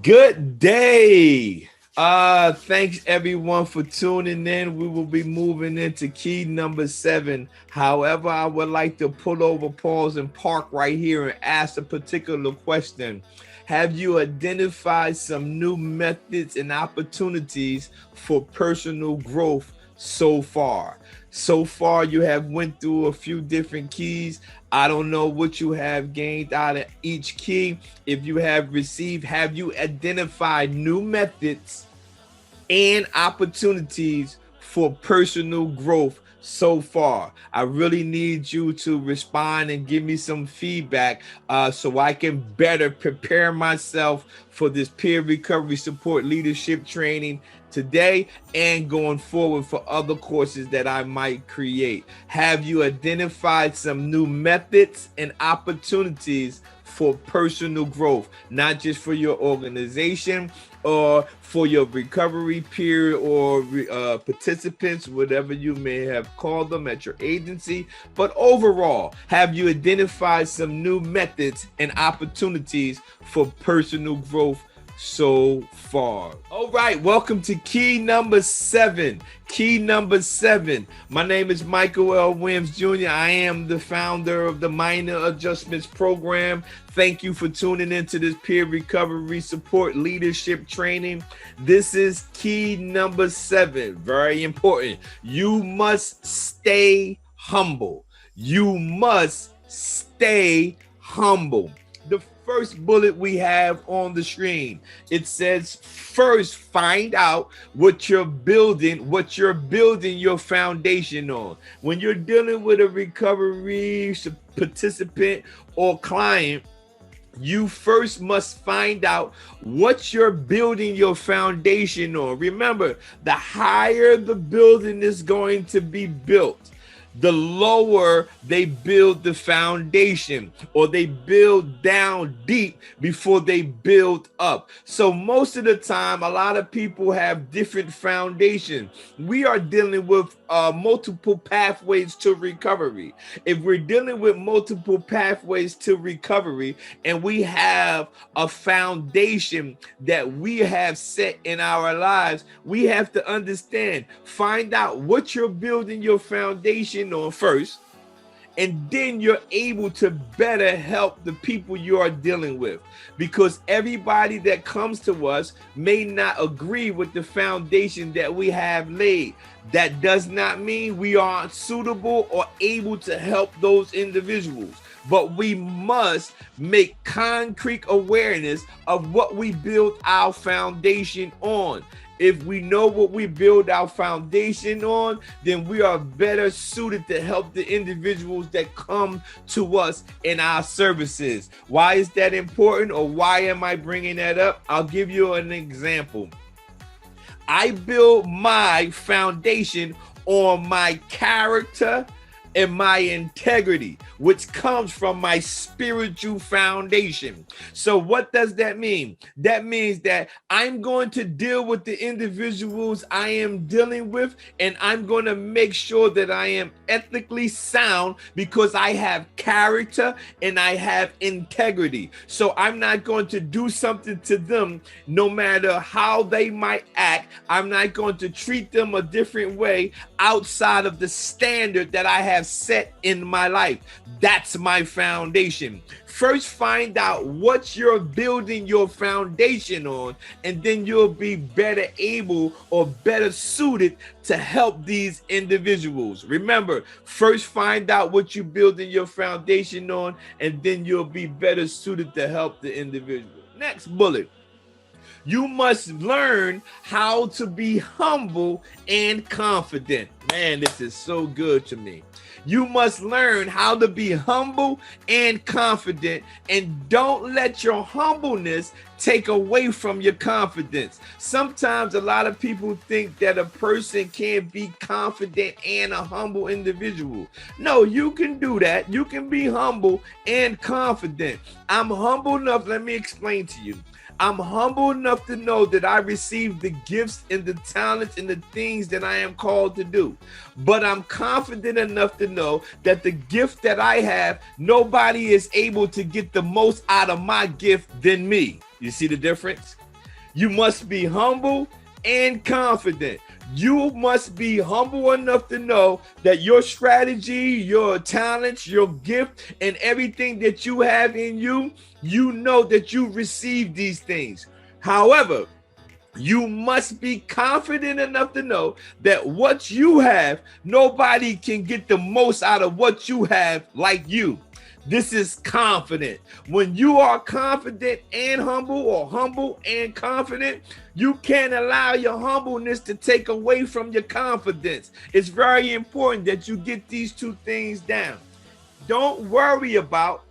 Good day. Thanks everyone for tuning in. We will be moving into key number 7. However, I would like to pull over, pause, and park right here and ask a particular question. Have you identified some new methods and opportunities for personal growth so far? So far, you have went through a few different keys. I don't know what you have gained out of each key. If you have received, have you identified new methods and opportunities for personal growth so far? I really need you to respond and give me some feedback so I can better prepare myself for this peer recovery support leadership training today and going forward for other courses that I might create. Have you identified some new methods and opportunities for personal growth, not just for your organization or for your recovery period or participants, whatever you may have called them at your agency, but overall, have you identified some new methods and opportunities for personal growth so far? All right, welcome to key number 7. Key number 7. My name is Michael L. Williams Jr. I am the founder of the Minor Adjustments Program. Thank you for tuning into this peer recovery support leadership training. This is key number 7. Very important. You must stay humble. You must stay humble. The first bullet we have on the screen, it says first find out what you're building your foundation on. When you're dealing with a recovery participant or client, you first must find out what you're building your foundation on. Remember, the higher the building is going to be built, the lower they build the foundation, or they build down deep before they build up. So most of the time, a lot of people have different foundations. We are dealing with multiple pathways to recovery. If we're dealing with multiple pathways to recovery and we have a foundation that we have set in our lives, we have to understand, find out what you're building your foundation on first, and then you're able to better help the people you are dealing with, because everybody that comes to us may not agree with the foundation that we have laid. That does not mean we aren't suitable or able to help those individuals, but we must make concrete awareness of what we build our foundation on. If we know what we build our foundation on, then we are better suited to help the individuals that come to us in our services. Why is that important, or why am I bringing that up? I'll give you an example. I build my foundation on my character and my integrity, which comes from my spiritual foundation. So what does that mean? That means that I'm going to deal with the individuals I am dealing with, and I'm going to make sure that I am ethically sound because I have character and I have integrity. So I'm not going to do something to them no matter how they might act. I'm not going to treat them a different way outside of the standard that I have set in my life. That's my foundation. First, find out what you're building your foundation on, and then you'll be better able or better suited to help these individuals. Remember, first find out what you're building your foundation on, and then you'll be better suited to help the individual. Next bullet. You must learn how to be humble and confident. Man, this is so good to me. You must learn how to be humble and confident, and don't let your humbleness take away from your confidence. Sometimes a lot of people think that a person can't be confident and a humble individual. No, you can do that. You can be humble and confident. I'm humble enough, let me explain to you. I'm humble enough to know that I received the gifts and the talents and the things that I am called to do. But I'm confident enough to know that the gift that I have, nobody is able to get the most out of my gift than me. You see the difference? You must be humble and confident. You must be humble enough to know that your strategy, your talents, your gift, and everything that you have in you, you know that you received these things. However, you must be confident enough to know that what you have, nobody can get the most out of what you have like you. This is confident. When you are confident and humble, or humble and confident, you can't allow your humbleness to take away from your confidence. It's very important that you get these two things down. Don't worry about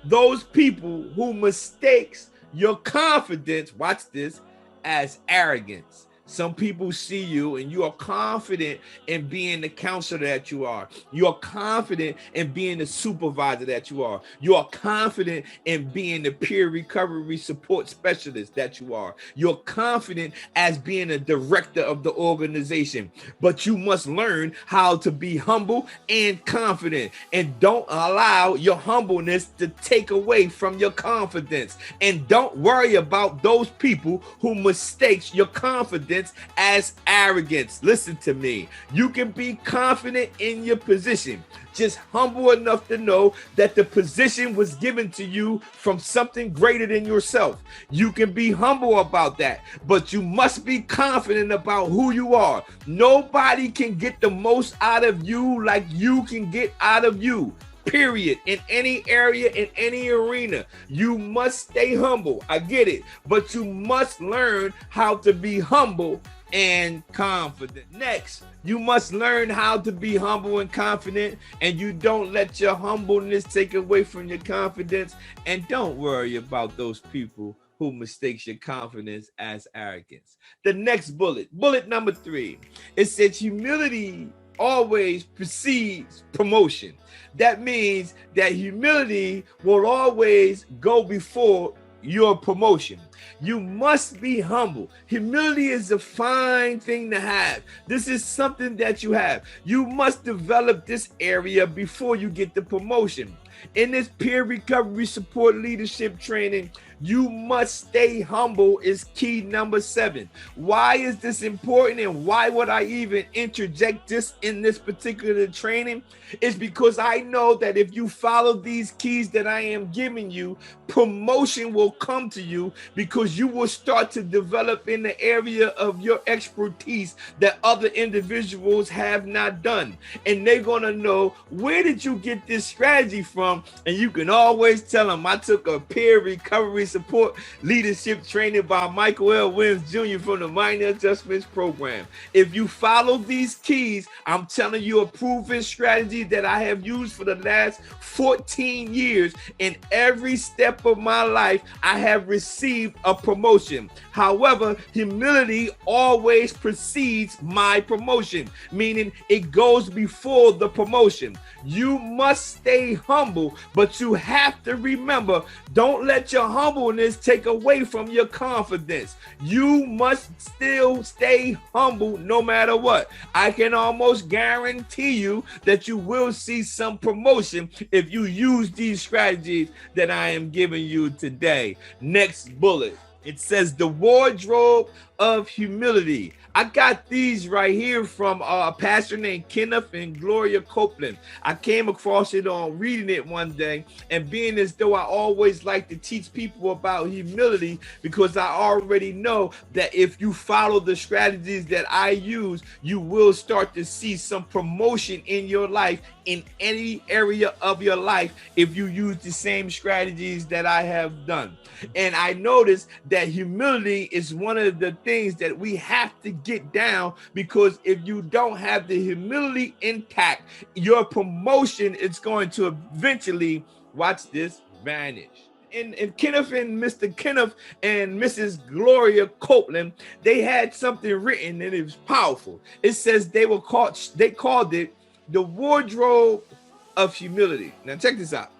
those people who mistakes your confidence, watch this, as arrogance. Some people see you and you are confident in being the counselor that you are. You are confident in being the supervisor that you are. You are confident in being the peer recovery support specialist that you are. You're confident as being a director of the organization. But you must learn how to be humble and confident. And don't allow your humbleness to take away from your confidence. And don't worry about those people who mistakes your confidence as arrogance. Listen to me. You can be confident in your position, just humble enough to know that the position was given to you from something greater than yourself. You can be humble about that, but you must be confident about who you are. Nobody can get the most out of you like you can get out of you. Period. In any area, in any arena, you must stay humble. I get it, but you must learn how to be humble and confident. Next, you must learn how to be humble and confident, and you don't let your humbleness take away from your confidence. And don't worry about those people who mistakes your confidence as arrogance. The next bullet number 3, it says humility always precedes promotion. That means that humility will always go before your promotion. You must be humble. Humility is a fine thing to have. This is something that you have. You must develop this area before you get the promotion. In this peer recovery support leadership training, you must stay humble is key number 7. Why is this important, and why would I even interject this in this particular training? It's because I know that if you follow these keys that I am giving you, promotion will come to you, because you will start to develop in the area of your expertise that other individuals have not done. And they're going to know, where did you get this strategy from? And you can always tell them, I took a peer recovery support leadership training by Michael L. Williams Jr. from the Minor Adjustments Program. If you follow these keys, I'm telling you a proven strategy that I have used for the last 14 years. In every step of my life, I have received a promotion. However, humility always precedes my promotion, meaning it goes before the promotion. You must stay humble, but you have to remember, don't let your humbleness take away from your confidence. You must still stay humble no matter what. I can almost guarantee you that you will see some promotion if you use these strategies that I am giving you today. Next bullet. It says the wardrobe of humility. I got these right here from a pastor named Kenneth and Gloria Copeland. I came across it on reading it one day, and being as though I always like to teach people about humility, because I already know that if you follow the strategies that I use, you will start to see some promotion in your life, in any area of your life, if you use the same strategies that I have done. And I noticed that humility is one of the things that we have to get down, because if you don't have the humility intact, your promotion is going to eventually, watch this, vanish. And Kenneth and Mr. Kenneth and Mrs. Gloria Copeland, they had something written, and it was powerful. It says they called it the wardrobe of humility. Now check this out.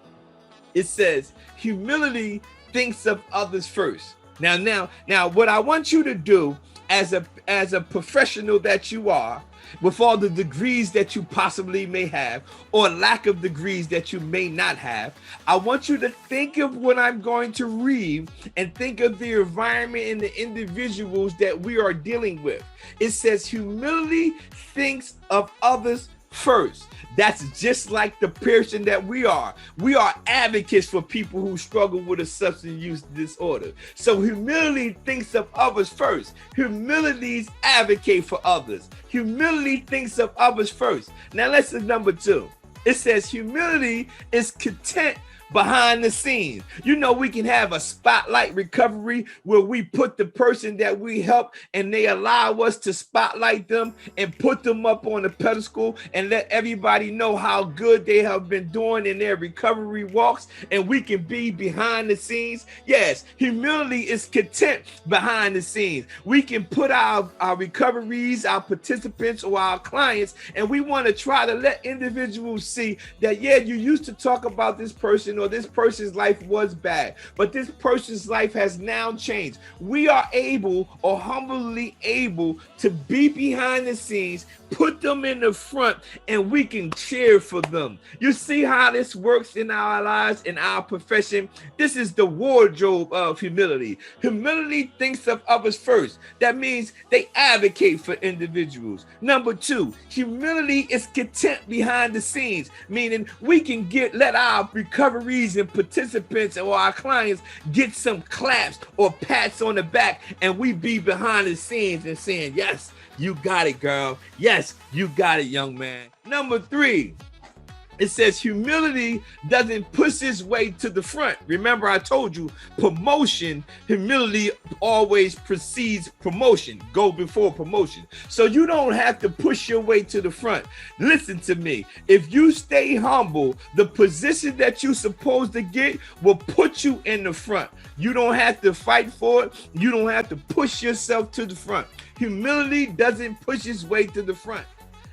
It says humility thinks of others first. Now, what I want you to do as a professional that you are, with all the degrees that you possibly may have, or lack of degrees that you may not have, I want you to think of what I'm going to read and think of the environment and the individuals that we are dealing with. It says humility thinks of others first. That's just like the person that we are. We are advocates for people who struggle with a substance use disorder. So humility thinks of others first. Humility advocate for others. Humility thinks of others first. Now let's look number 2. It says humility is content behind the scenes. You know, we can have a spotlight recovery where we put the person that we help and they allow us to spotlight them and put them up on the pedestal and let everybody know how good they have been doing in their recovery walks, and we can be behind the scenes. Yes, humility is content behind the scenes. We can put our recoveries, our participants, or our clients, and we want to try to let individuals see that, yeah, you used to talk about this person, or this person's life was bad, but this person's life has now changed. We are able, or humbly able, to be behind the scenes, put them in the front, and we can cheer for them. You see how this works in our lives, in our profession? This is the wardrobe of humility. Humility thinks of others first. That means they advocate for individuals. Number 2, humility is content behind the scenes, meaning we can let our recoveries and participants or our clients get some claps or pats on the back, and we be behind the scenes and saying, yes, you got it, girl. Yes, you got it, young man. Number 3, it says humility doesn't push its way to the front. Remember, I told you promotion, humility always precedes promotion, go before promotion. So you don't have to push your way to the front. Listen to me. If you stay humble, the position that you're supposed to get will put you in the front. You don't have to fight for it. You don't have to push yourself to the front. Humility doesn't push its way to the front.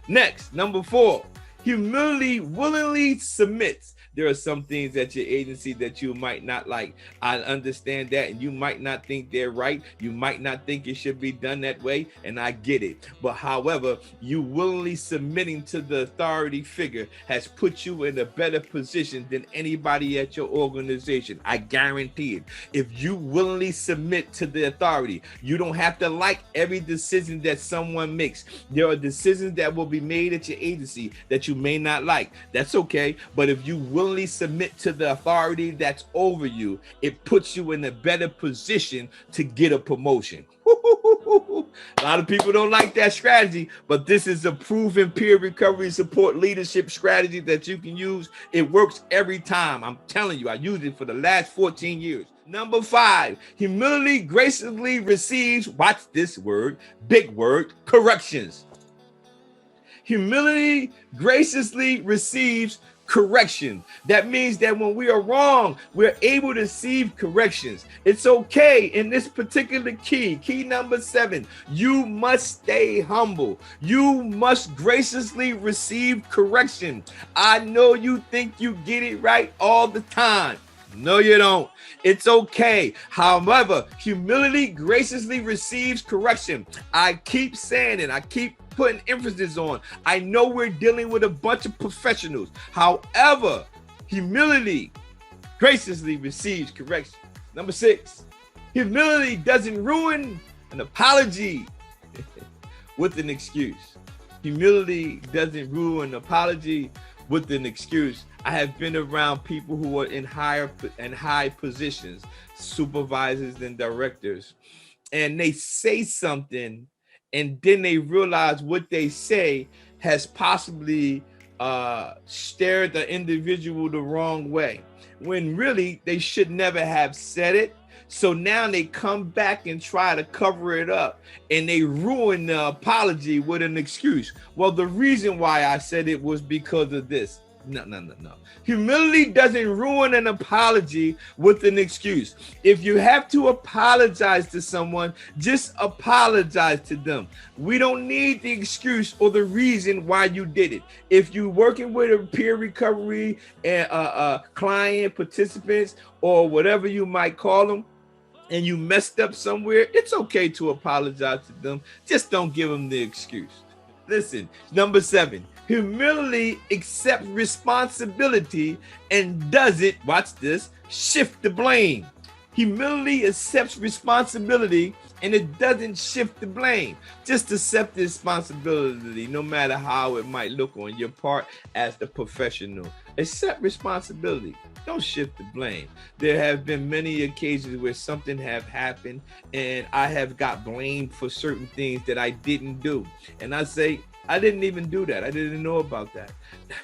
Next, number 4. Humility willingly submits. There are some things at your agency that you might not like. I understand that, and you might not think they're right. You might not think it should be done that way, and I get it. But however, you willingly submitting to the authority figure has put you in a better position than anybody at your organization. I guarantee it. If you willingly submit to the authority, you don't have to like every decision that someone makes. There are decisions that will be made at your agency that you may not like. That's okay. But if you willingly submit to the authority that's over you, it puts you in a better position to get a promotion. A lot of people don't like that strategy, but this is a proven peer recovery support leadership strategy that you can use. It works every time. I'm telling you, I used it for the last 14 years. Number 5, humility graciously receives, watch this word, big word, corrections. Humility graciously receives correction. That means that when we are wrong, we're able to receive corrections. It's okay. In this particular key number 7, you must stay humble. You must graciously receive correction. I know you think you get it right all the time. No, you don't. It's okay. However, humility graciously receives correction. I keep saying it. I keep putting emphasis on. I know we're dealing with a bunch of professionals. However, humility graciously receives correction. Number 6, humility doesn't ruin an apology with an excuse. Humility doesn't ruin an apology with an excuse. I have been around people who are in high positions, supervisors and directors, and they say something, and then they realize what they say has possibly steered the individual the wrong way, when really they should never have said it. So now they come back and try to cover it up, and they ruin the apology with an excuse. Well, the reason why I said it was because of this. No. Humility doesn't ruin an apology with an excuse. If you have to apologize to someone, just apologize to them. We don't need the excuse or the reason why you did it. If you're working with a peer recovery and client, participants, or whatever you might call them, and you messed up somewhere, it's okay to apologize to them. Just don't give them the excuse. Listen, number 7, humility accepts responsibility and doesn't, watch this, shift the blame. Humility accepts responsibility and it doesn't shift the blame. Just accept the responsibility, no matter how it might look on your part as the professional. Accept responsibility. Don't shift the blame. There have been many occasions where something have happened and I have got blamed for certain things that I didn't do. And I say, I didn't even do that. I didn't know about that.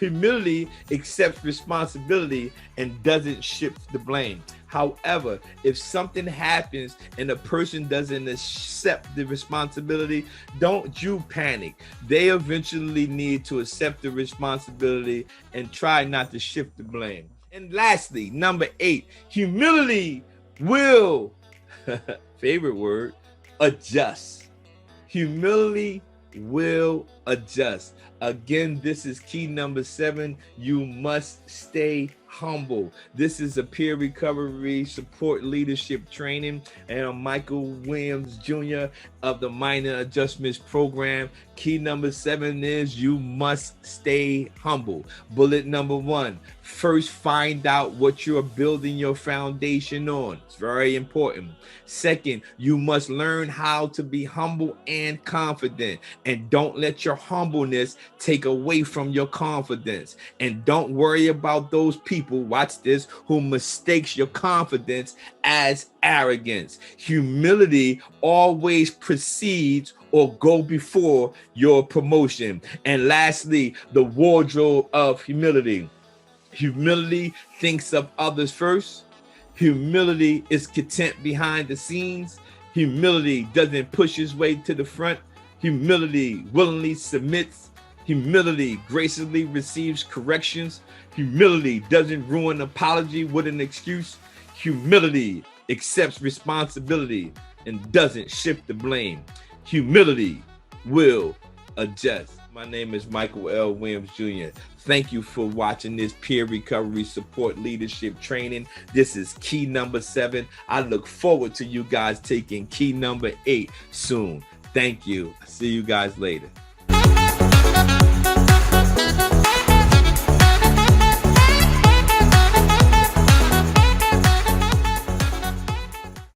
Humility accepts responsibility and doesn't shift the blame. However, if something happens and a person doesn't accept the responsibility, don't you panic. They eventually need to accept the responsibility and try not to shift the blame. And lastly, number 8, humility will, favorite word, adjust. Humility will adjust. Again, this is key number 7. You must stay humble. This is a peer recovery support leadership training, and I'm Michael Williams Jr. of the Minor Adjustments Program. Key number 7 is you must stay humble. Bullet number 1, first find out what you're building your foundation on. It's very important. Second, you must learn how to be humble and confident, and don't let your humbleness take away from your confidence. And don't worry about those people, watch this, who mistakes your confidence as arrogance. Humility always precedes or go before your promotion. And lastly, the wardrobe of humility. Humility thinks of others first. Humility is content behind the scenes. Humility doesn't push his way to the front. Humility willingly submits. Humility graciously receives corrections. Humility doesn't ruin an apology with an excuse. Humility accepts responsibility and doesn't shift the blame. Humility will adjust. My name is Michael L. Williams Jr. Thank you for watching this peer recovery support leadership training. This is key number 7. I look forward to you guys taking key number 8 soon. Thank you. See you guys later.